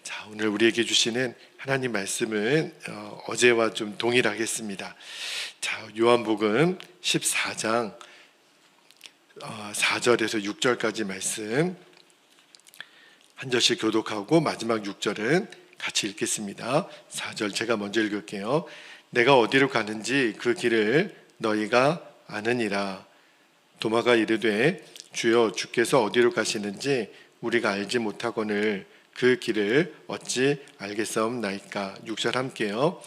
자, 오늘 우리에게 주시는 하나님 말씀은 어제와 좀 동일하겠습니다. 자, 요한복음 14장 4절에서 6절까지 말씀 한 절씩 교독하고 마지막 6절은 같이 읽겠습니다. 4절 제가 먼저 읽을게요. 내가 어디로 가는지 그 길을 너희가 아느니라. 도마가 이르되 주여, 주께서 어디로 가시는지 우리가 알지 못하거늘 그 길을 어찌 알겠사옵나이까. 6절 함께요.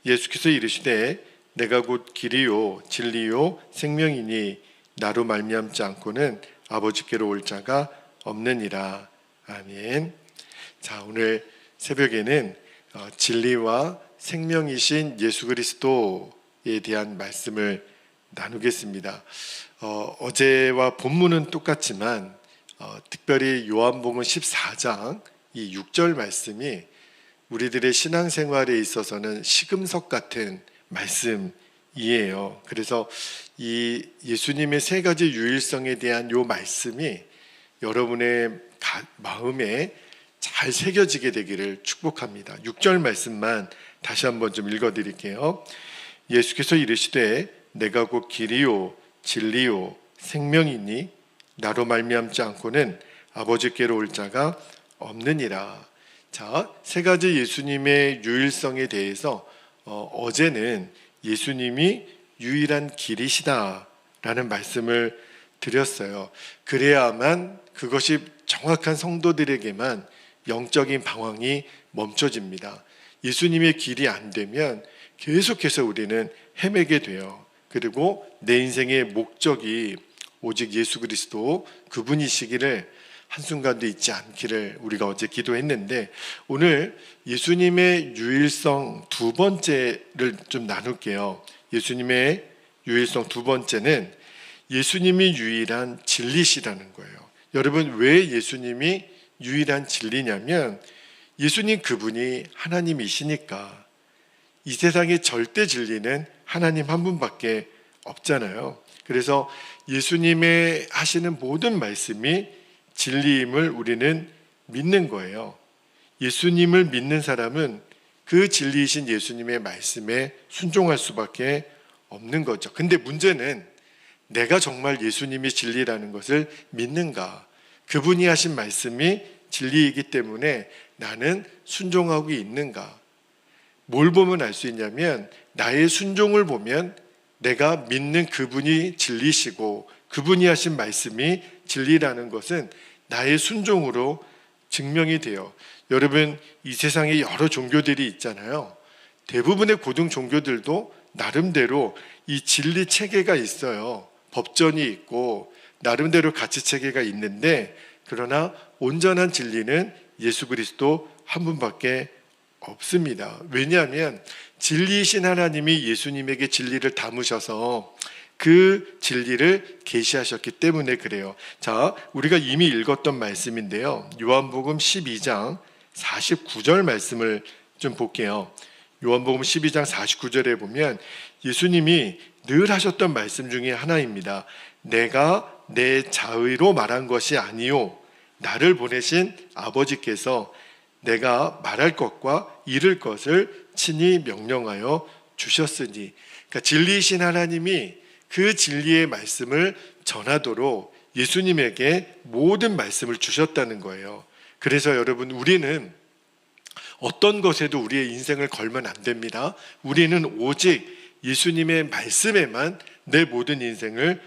예수께서 이르시되 내가 곧 길이요 진리요 생명이니 나로 말미암지 않고는 아버지께로 올 자가 없느니라. 아멘. 자, 오늘 새벽에는 진리와 생명이신 예수 그리스도에 대한 말씀을 나누겠습니다. 어제와 본문은 똑같지만 특별히 요한복음 14장 이 6절 말씀이 우리들의 신앙생활에 있어서는 시금석 같은 말씀이에요. 그래서 이 예수님의 세 가지 유일성에 대한 이 말씀이 여러분의 마음에 잘 새겨지게 되기를 축복합니다. 6절 말씀만 다시 한번 좀 읽어드릴게요. 예수께서 이르시되 내가 곧 길이요 진리요 생명이니 나로 말미암지 않고는 아버지께로 올 자가 없느니라. 자, 세 가지 예수님의 유일성에 대해서 어제는 예수님이 유일한 길이시다라는 말씀을 드렸어요. 그래야만 그것이 정확한 성도들에게만 영적인 방황이 멈춰집니다. 예수님의 길이 안 되면 계속해서 우리는 헤매게 돼요. 그리고 내 인생의 목적이 오직 예수 그리스도 그분이시기를 한순간도 잊지 않기를 우리가 어제 기도했는데, 오늘 예수님의 유일성 두 번째를 좀 나눌게요. 예수님의 유일성 두 번째는 예수님이 유일한 진리시라는 거예요. 여러분, 왜 예수님이 유일한 진리냐면 예수님 그분이 하나님이시니까. 이 세상의 절대 진리는 하나님 한 분밖에 없잖아요. 그래서 예수님의 하시는 모든 말씀이 진리임을 우리는 믿는 거예요. 예수님을 믿는 사람은 그 진리이신 예수님의 말씀에 순종할 수밖에 없는 거죠. 근데 문제는 내가 정말 예수님이 진리라는 것을 믿는가? 그분이 하신 말씀이 진리이기 때문에 나는 순종하고 있는가? 뭘 보면 알 수 있냐면 나의 순종을 보면 내가 믿는 그분이 진리시고 그분이 하신 말씀이 진리라는 것은 나의 순종으로 증명이 돼요. 여러분, 이 세상에 여러 종교들이 있잖아요. 대부분의 고등 종교들도 나름대로 이 진리 체계가 있어요. 법전이 있고 나름대로 가치 체계가 있는데, 그러나 온전한 진리는 예수 그리스도 한 분밖에 없습니다. 왜냐하면 진리이신 하나님이 예수님에게 진리를 담으셔서 그 진리를 계시하셨기 때문에 그래요. 자, 우리가 이미 읽었던 말씀인데요. 요한복음 12장 49절 말씀을 좀 볼게요. 요한복음 12장 49절에 보면 예수님이 늘 하셨던 말씀 중에 하나입니다. 내가 내 자의로 말한 것이 아니요 나를 보내신 아버지께서 내가 말할 것과 이룰 것을 친히 명령하여 주셨으니. 그러니까 진리이신 하나님이 그 진리의 말씀을 전하도록 예수님에게 모든 말씀을 주셨다는 거예요. 그래서 여러분, 우리는 어떤 것에도 우리의 인생을 걸면 안 됩니다. 우리는 오직 예수님의 말씀에만 내 모든 인생을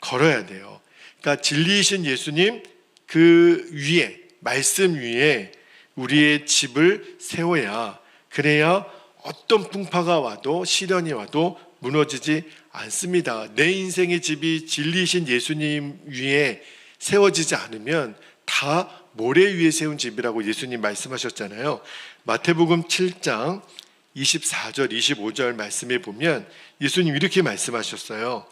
걸어야 돼요. 그러니까 진리이신 예수님 그 위에, 말씀 위에 우리의 집을 세워야, 그래야 어떤 풍파가 와도 시련이 와도 무너지지 않습니다. 내 인생의 집이 진리이신 예수님 위에 세워지지 않으면 다 모래 위에 세운 집이라고 예수님 말씀하셨잖아요. 마태복음 7장 24절 25절 말씀에 보면 예수님 이렇게 말씀하셨어요.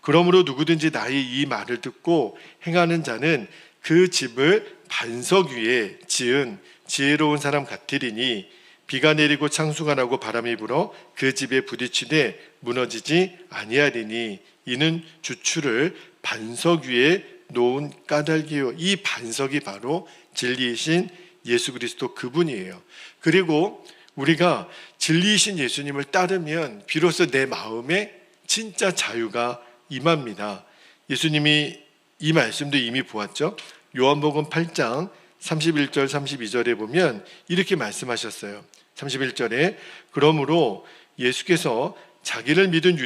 그러므로 누구든지 나의 이 말을 듣고 행하는 자는 그 집을 반석 위에 지은 지혜로운 사람 같으리니 비가 내리고 창수가 나고 바람이 불어 그 집에 부딪히되 무너지지 아니하리니 이는 주추를 반석 위에 놓은 까닭이요. 이 반석이 바로 진리이신 예수 그리스도 그분이에요. 그리고 우리가 진리이신 예수님을 따르면 비로소 내 마음에 진짜 자유가 임합니다. 예수님이 이 말씀도 이미 보았죠. 요한복음 8장 31절 32절에 보면 이렇게 말씀하셨어요. 31절에 그러므로 예수께서 자기를 믿은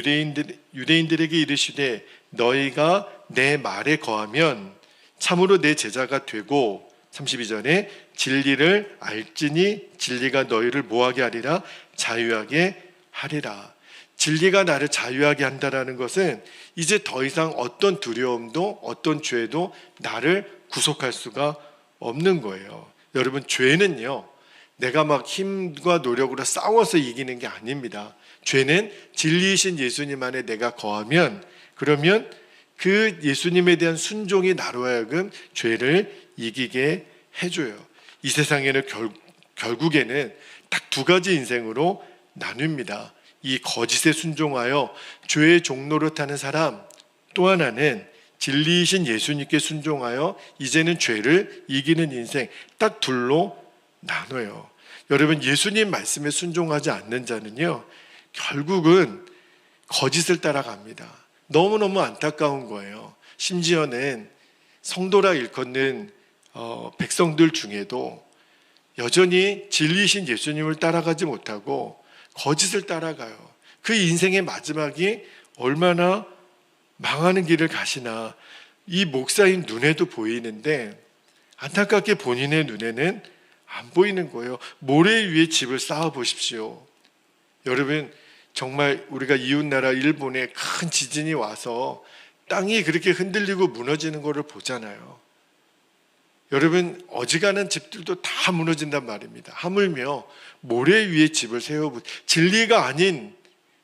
유대인들에게 이르시되 너희가 내 말에 거하면 참으로 내 제자가 되고 32절에 진리를 알지니 진리가 너희를 뭐하게 하리라? 자유하게 하리라. 진리가 나를 자유하게 한다라는 것은 이제 더 이상 어떤 두려움도 어떤 죄도 나를 구속할 수가 없는 거예요. 여러분, 죄는요 내가 막 힘과 노력으로 싸워서 이기는 게 아닙니다. 죄는 진리이신 예수님 안에 내가 거하면 그러면 그 예수님에 대한 순종이 나로 하여금 죄를 이기게 해줘요. 이 세상에는 결국에는 딱 두 가지 인생으로 나뉩니다. 이 거짓에 순종하여 죄의 종로를 타는 사람, 또 하나는 진리이신 예수님께 순종하여 이제는 죄를 이기는 인생, 딱 둘로 나눠요. 여러분, 예수님 말씀에 순종하지 않는 자는요 결국은 거짓을 따라갑니다. 너무너무 안타까운 거예요. 심지어는 성도라 일컫는 백성들 중에도 여전히 진리이신 예수님을 따라가지 못하고 거짓을 따라가요. 그 인생의 마지막이 얼마나 망하는 길을 가시나 이 목사인 눈에도 보이는데 안타깝게 본인의 눈에는 안 보이는 거예요. 모래 위에 집을 쌓아 보십시오. 여러분, 정말 우리가 이웃나라 일본에 큰 지진이 와서 땅이 그렇게 흔들리고 무너지는 것을 보잖아요. 여러분, 어지간한 집들도 다 무너진단 말입니다. 하물며 모래 위에 집을 진리가 아닌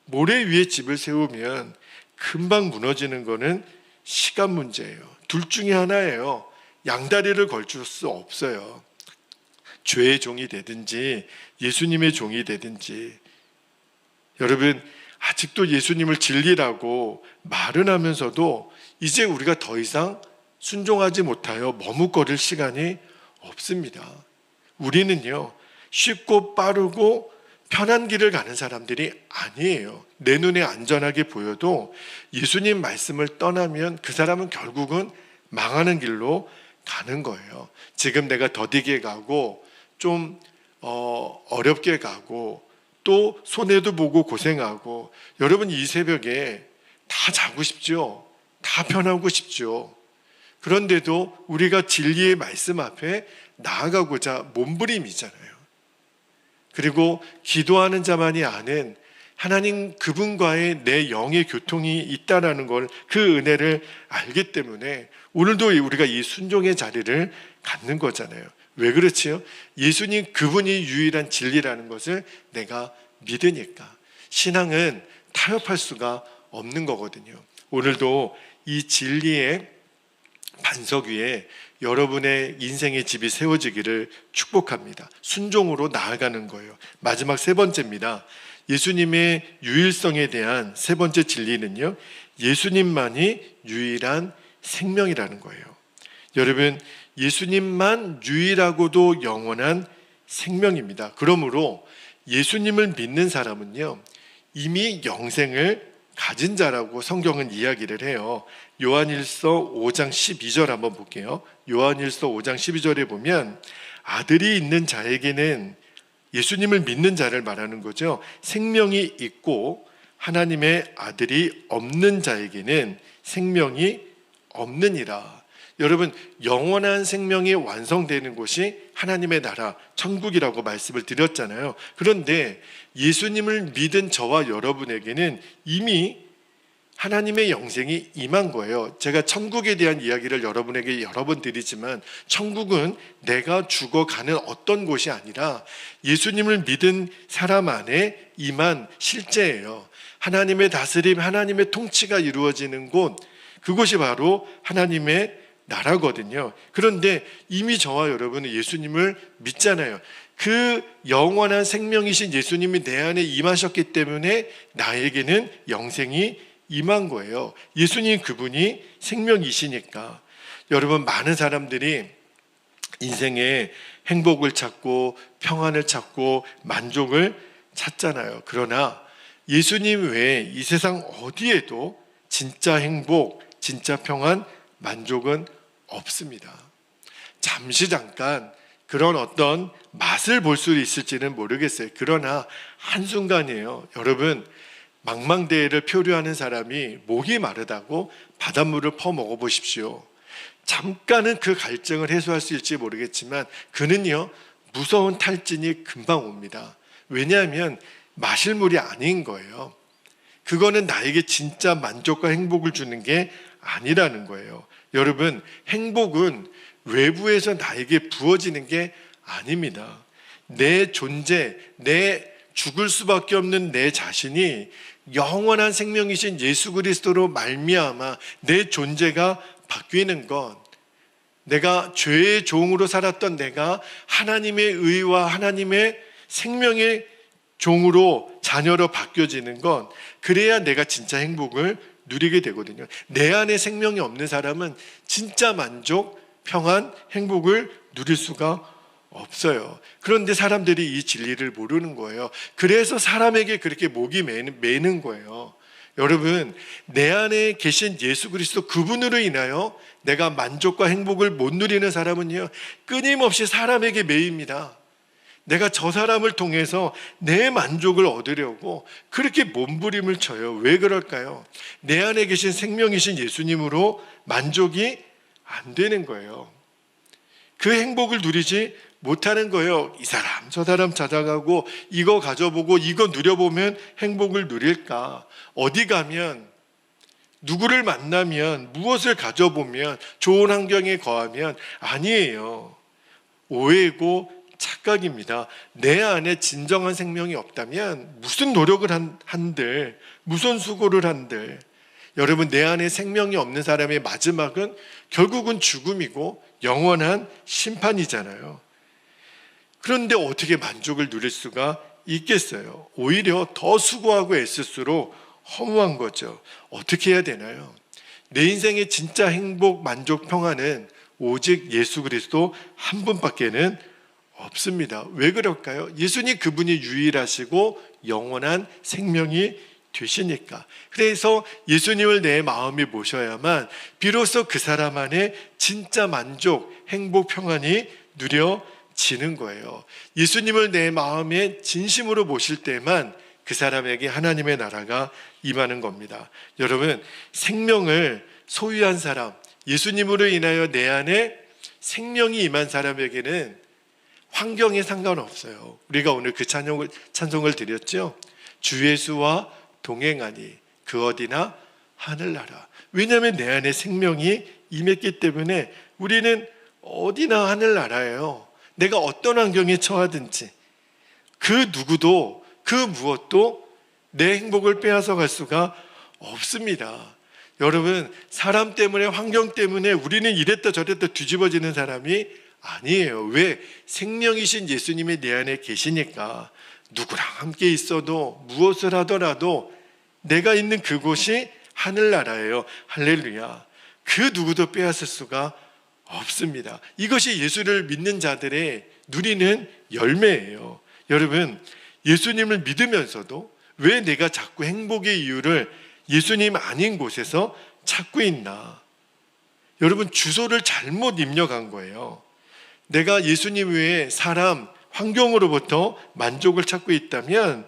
모래 위에 집을 세우면 금방 무너지는 거는 시간 문제예요. 둘 중에 하나예요. 양다리를 걸칠 수 없어요. 죄의 종이 되든지 예수님의 종이 되든지. 여러분, 아직도 예수님을 진리라고 말은 하면서도 이제 우리가 더 이상 순종하지 못하여 머뭇거릴 시간이 없습니다. 우리는요 쉽고 빠르고 편한 길을 가는 사람들이 아니에요. 내 눈에 안전하게 보여도 예수님 말씀을 떠나면 그 사람은 결국은 망하는 길로 가는 거예요. 지금 내가 더디게 가고 좀 어렵게 가고 또 손해도 보고 고생하고, 여러분 이 새벽에 다 자고 싶죠. 다 편하고 싶죠. 그런데도 우리가 진리의 말씀 앞에 나아가고자 몸부림이잖아요. 그리고 기도하는 자만이 아는 하나님 그분과의 내 영의 교통이 있다라는 걸, 그 은혜를 알기 때문에 오늘도 우리가 이 순종의 자리를 갖는 거잖아요. 왜 그렇지요? 예수님 그분이 유일한 진리라는 것을 내가 믿으니까. 신앙은 타협할 수가 없는 거거든요. 오늘도 이 진리의 반석 위에 여러분의 인생의 집이 세워지기를 축복합니다. 순종으로 나아가는 거예요. 마지막 세 번째입니다. 예수님의 유일성에 대한 세 번째 진리는요, 예수님만이 유일한 생명이라는 거예요. 여러분, 예수님만 유일하고도 영원한 생명입니다. 그러므로 예수님을 믿는 사람은요 이미 영생을 가진 자라고 성경은 이야기를 해요. 요한일서 5장 12절 한번 볼게요. 요한일서 5장 12절에 보면 아들이 있는 자에게는, 예수님을 믿는 자를 말하는 거죠, 생명이 있고 하나님의 아들이 없는 자에게는 생명이 없느니라. 여러분, 영원한 생명이 완성되는 곳이 하나님의 나라 천국이라고 말씀을 드렸잖아요. 그런데 예수님을 믿은 저와 여러분에게는 이미 하나님의 영생이 임한 거예요. 제가 천국에 대한 이야기를 여러분에게 여러 번 드리지만 천국은 내가 죽어가는 어떤 곳이 아니라 예수님을 믿은 사람 안에 임한 실제예요. 하나님의 다스림, 하나님의 통치가 이루어지는 곳, 그곳이 바로 하나님의 나라거든요. 그런데 이미 저와 여러분은 예수님을 믿잖아요. 그 영원한 생명이신 예수님이 내 안에 임하셨기 때문에 나에게는 영생이 임한 거예요. 예수님 그분이 생명이시니까. 여러분, 많은 사람들이 인생에 행복을 찾고 평안을 찾고 만족을 찾잖아요. 그러나 예수님 외에 이 세상 어디에도 진짜 행복, 진짜 평안, 만족은 없습니다. 잠시 잠깐 그런 어떤 맛을 볼 수 있을지는 모르겠어요. 그러나 한순간이에요. 여러분, 망망대해를 표류하는 사람이 목이 마르다고 바닷물을 퍼먹어 보십시오. 잠깐은 그 갈증을 해소할 수 있을지 모르겠지만 그는요, 무서운 탈진이 금방 옵니다. 왜냐하면 마실 물이 아닌 거예요. 그거는 나에게 진짜 만족과 행복을 주는 게 아니라는 거예요. 여러분, 행복은 외부에서 나에게 부어지는 게 아닙니다. 내 존재, 내 죽을 수밖에 없는 내 자신이 영원한 생명이신 예수 그리스도로 말미암아 내 존재가 바뀌는 것, 내가 죄의 종으로 살았던 내가 하나님의 의와 하나님의 생명의 종으로, 자녀로 바뀌어지는 것, 그래야 내가 진짜 행복을 누리게 되거든요. 내 안에 생명이 없는 사람은 진짜 만족, 평안, 행복을 누릴 수가 없어요. 그런데 사람들이 이 진리를 모르는 거예요. 그래서 사람에게 그렇게 목이 메는 거예요. 여러분, 내 안에 계신 예수 그리스도 그분으로 인하여 내가 만족과 행복을 못 누리는 사람은요, 끊임없이 사람에게 매입니다. 내가 저 사람을 통해서 내 만족을 얻으려고 그렇게 몸부림을 쳐요. 왜 그럴까요? 내 안에 계신 생명이신 예수님으로 만족이 안 되는 거예요. 그 행복을 누리지 못하는 거예요. 이 사람 저 사람 찾아가고 이거 가져보고 이거 누려보면 행복을 누릴까? 어디 가면, 누구를 만나면, 무엇을 가져보면, 좋은 환경에 거하면, 아니에요. 오해고 착각입니다. 내 안에 진정한 생명이 없다면 무슨 노력을 한들, 무슨 수고를 한들, 여러분, 내 안에 생명이 없는 사람의 마지막은 결국은 죽음이고 영원한 심판이잖아요. 그런데 어떻게 만족을 누릴 수가 있겠어요? 오히려 더 수고하고 애쓸수록 허무한 거죠. 어떻게 해야 되나요? 내 인생의 진짜 행복, 만족, 평안은 오직 예수 그리스도 한 분밖에는 없습니다. 왜 그럴까요? 예수님 그분이 유일하시고 영원한 생명이 되시니까. 그래서 예수님을 내 마음에 모셔야만 비로소 그 사람 안에 진짜 만족, 행복, 평안이 누려지는 거예요. 예수님을 내 마음에 진심으로 모실 때만 그 사람에게 하나님의 나라가 임하는 겁니다. 여러분, 생명을 소유한 사람, 예수님으로 인하여 내 안에 생명이 임한 사람에게는 환경에 상관없어요. 우리가 오늘 그 찬송을 드렸죠. 주 예수와 동행하니 그 어디나 하늘나라. 왜냐하면 내 안에 생명이 임했기 때문에 우리는 어디나 하늘나라예요. 내가 어떤 환경에 처하든지 그 누구도 그 무엇도 내 행복을 빼앗아 갈 수가 없습니다. 여러분, 사람 때문에, 환경 때문에 우리는 이랬다 저랬다 뒤집어지는 사람이 아니에요. 왜? 생명이신 예수님이 내 안에 계시니까 누구랑 함께 있어도 무엇을 하더라도 내가 있는 그곳이 하늘나라예요. 할렐루야. 그 누구도 빼앗을 수가 없습니다. 이것이 예수를 믿는 자들의 누리는 열매예요. 여러분, 예수님을 믿으면서도 왜 내가 자꾸 행복의 이유를 예수님 아닌 곳에서 찾고 있나? 여러분, 주소를 잘못 입력한 거예요. 내가 예수님 외에 사람, 환경으로부터 만족을 찾고 있다면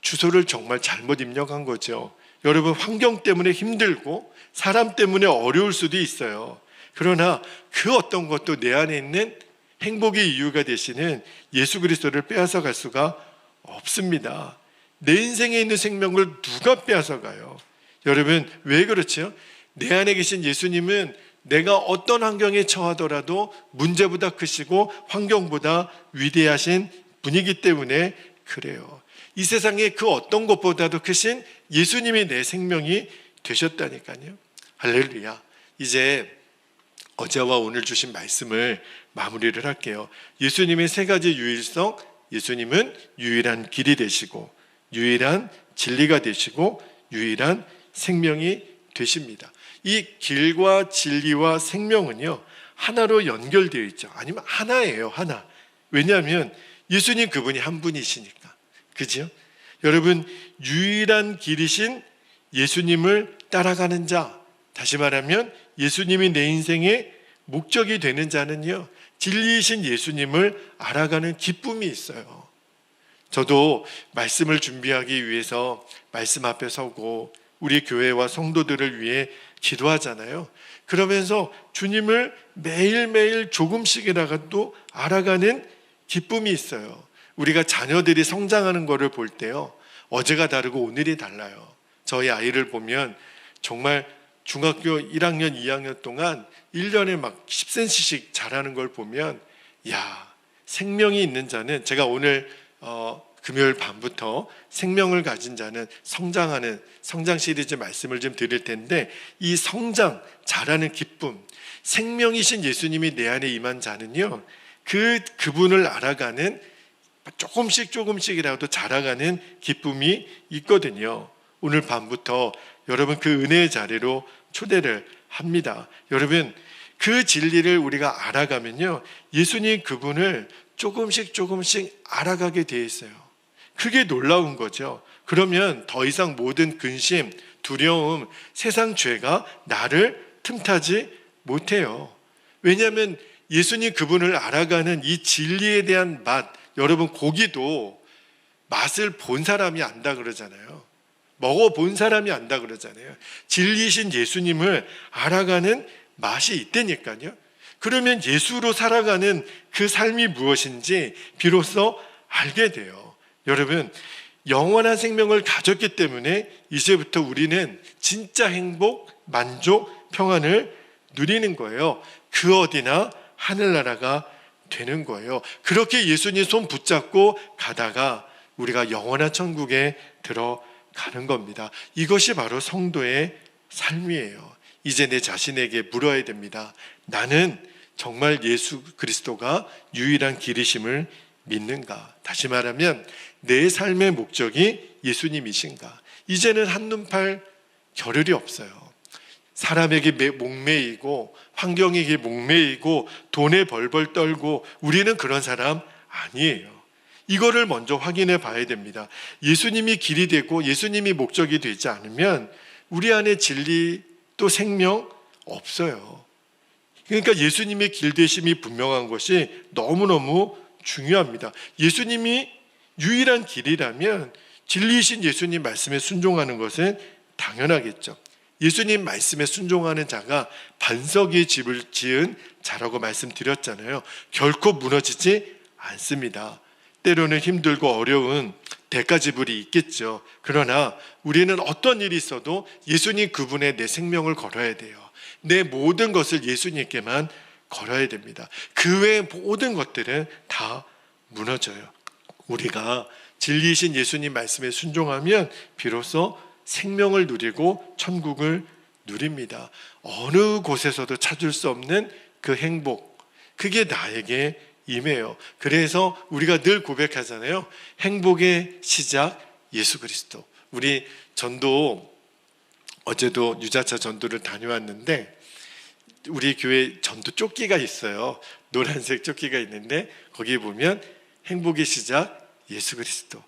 주소를 정말 잘못 입력한 거죠. 여러분, 환경 때문에 힘들고 사람 때문에 어려울 수도 있어요. 그러나 그 어떤 것도 내 안에 있는 행복의 이유가 되시는 예수 그리스도를 빼앗아 갈 수가 없습니다. 내 인생에 있는 생명을 누가 빼앗아 가요? 여러분, 왜 그렇죠? 내 안에 계신 예수님은 내가 어떤 환경에 처하더라도 문제보다 크시고 환경보다 위대하신 분이기 때문에 그래요. 이 세상에 그 어떤 것보다도 크신 예수님이 내 생명이 되셨다니까요. 할렐루야. 이제 어제와 오늘 주신 말씀을 마무리를 할게요. 예수님의 세 가지 유일성, 예수님은 유일한 길이 되시고 유일한 진리가 되시고 유일한 생명이 되십니다. 이 길과 진리와 생명은요, 하나로 연결되어 있죠. 아니면 하나예요, 하나. 왜냐하면 예수님 그분이 한 분이시니까. 그죠? 여러분, 유일한 길이신 예수님을 따라가는 자, 다시 말하면 예수님이 내 인생의 목적이 되는 자는요, 진리이신 예수님을 알아가는 기쁨이 있어요. 저도 말씀을 준비하기 위해서 말씀 앞에 서고 우리 교회와 성도들을 위해 기도하잖아요. 그러면서 주님을 매일매일 조금씩이라도 알아가는 기쁨이 있어요. 우리가 자녀들이 성장하는 것을 볼 때요, 어제가 다르고 오늘이 달라요. 저희 아이를 보면 정말 중학교 1학년, 2학년 동안 1년에 막 10cm씩 자라는 걸 보면, 야, 생명이 있는 자는, 제가 오늘 금요일 밤부터 생명을 가진 자는 성장하는 성장 시리즈 말씀을 좀 드릴 텐데, 이 성장, 자라는 기쁨, 생명이신 예수님이 내 안에 임한 자는요, 그분을 알아가는 조금씩이라도 자라가는 기쁨이 있거든요. 오늘 밤부터 여러분 그 은혜의 자리로 초대를 합니다. 여러분, 그 진리를 우리가 알아가면요, 예수님 그분을 조금씩 알아가게 돼 있어요. 그게 놀라운 거죠. 그러면 더 이상 모든 근심, 두려움, 세상 죄가 나를 틈타지 못해요. 왜냐하면 예수님 그분을 알아가는 이 진리에 대한 맛, 여러분 고기도 맛을 본 사람이 안다 그러잖아요. 먹어본 사람이 안다 그러잖아요. 진리이신 예수님을 알아가는 맛이 있다니까요. 그러면 예수로 살아가는 그 삶이 무엇인지 비로소 알게 돼요. 여러분, 영원한 생명을 가졌기 때문에 이제부터 우리는 진짜 행복, 만족, 평안을 누리는 거예요. 그 어디나 하늘나라가 되는 거예요. 그렇게 예수님 손 붙잡고 가다가 우리가 영원한 천국에 들어가는 겁니다. 이것이 바로 성도의 삶이에요. 이제 내 자신에게 물어야 됩니다. 나는 정말 예수 그리스도가 유일한 길이심을 믿는가? 다시 말하면 내 삶의 목적이 예수님이신가? 이제는 한눈팔 겨를이 없어요. 사람에게 목매이고 환경에게 목매이고 돈에 벌벌 떨고 우리는 그런 사람 아니에요. 이거를 먼저 확인해 봐야 됩니다. 예수님이 길이 되고 예수님이 목적이 되지 않으면 우리 안에 진리 또 생명 없어요. 그러니까 예수님의 길 되심이 분명한 것이 너무너무 중요합니다. 예수님이 유일한 길이라면 진리이신 예수님 말씀에 순종하는 것은 당연하겠죠. 예수님 말씀에 순종하는 자가 반석의 집을 지은 자라고 말씀드렸잖아요. 결코 무너지지 않습니다. 때로는 힘들고 어려운 대가지불이 있겠죠. 그러나 우리는 어떤 일이 있어도 예수님 그분의 내 생명을 걸어야 돼요. 내 모든 것을 예수님께만 걸어야 됩니다. 그 외의 모든 것들은 다 무너져요. 우리가 진리이신 예수님 말씀에 순종하면 비로소 생명을 누리고 천국을 누립니다. 어느 곳에서도 찾을 수 없는 그 행복, 그게 나에게 임해요. 그래서 우리가 늘 고백하잖아요. 행복의 시작 예수 그리스도. 우리 전도, 어제도 유자차 전도를 다녀왔는데 우리 교회 전도 조끼가 있어요. 노란색 조끼가 있는데 거기에 보면 행복의 시작 예수 그리스도.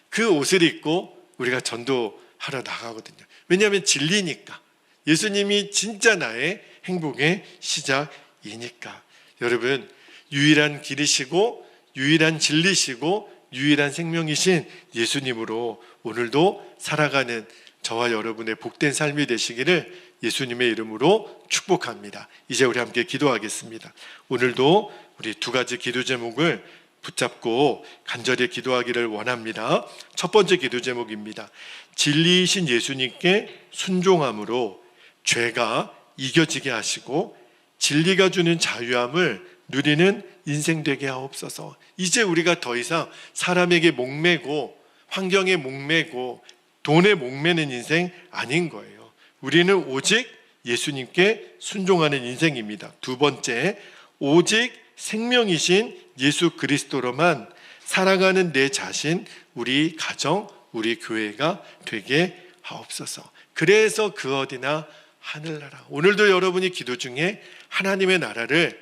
그 옷을 입고 우리가 전도하러 나가거든요. 왜냐하면 진리니까. 예수님이 진짜 나의 행복의 시작이니까. 여러분, 유일한 길이시고 유일한 진리시고 유일한 생명이신 예수님으로 오늘도 살아가는 저와 여러분의 복된 삶이 되시기를 예수님의 이름으로 축복합니다. 이제 우리 함께 기도하겠습니다. 오늘도 우리 두 가지 기도 제목을 붙잡고 간절히 기도하기를 원합니다. 첫 번째 기도 제목입니다. 진리이신 예수님께 순종함으로 죄가 이겨지게 하시고 진리가 주는 자유함을 누리는 인생 되게 하옵소서. 이제 우리가 더 이상 사람에게 목매고 환경에 목매고 돈에 목매는 인생 아닌 거예요. 우리는 오직 예수님께 순종하는 인생입니다. 두 번째, 오직 생명이신 예수 그리스도로만 살아가는 내 자신, 우리 가정, 우리 교회가 되게 하옵소서. 그래서 그 어디나 하늘나라. 오늘도 여러분이 기도 중에 하나님의 나라를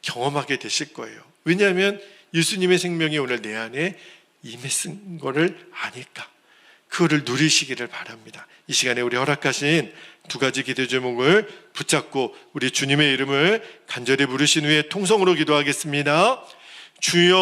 경험하게 되실 거예요. 왜냐하면 예수님의 생명이 오늘 내 안에 임했은 거를 아니까 그거를 누리시기를 바랍니다. 이 시간에 우리 허락하신 두 가지 기도 제목을 붙잡고 우리 주님의 이름을 간절히 부르신 후에 통성으로 기도하겠습니다. 주여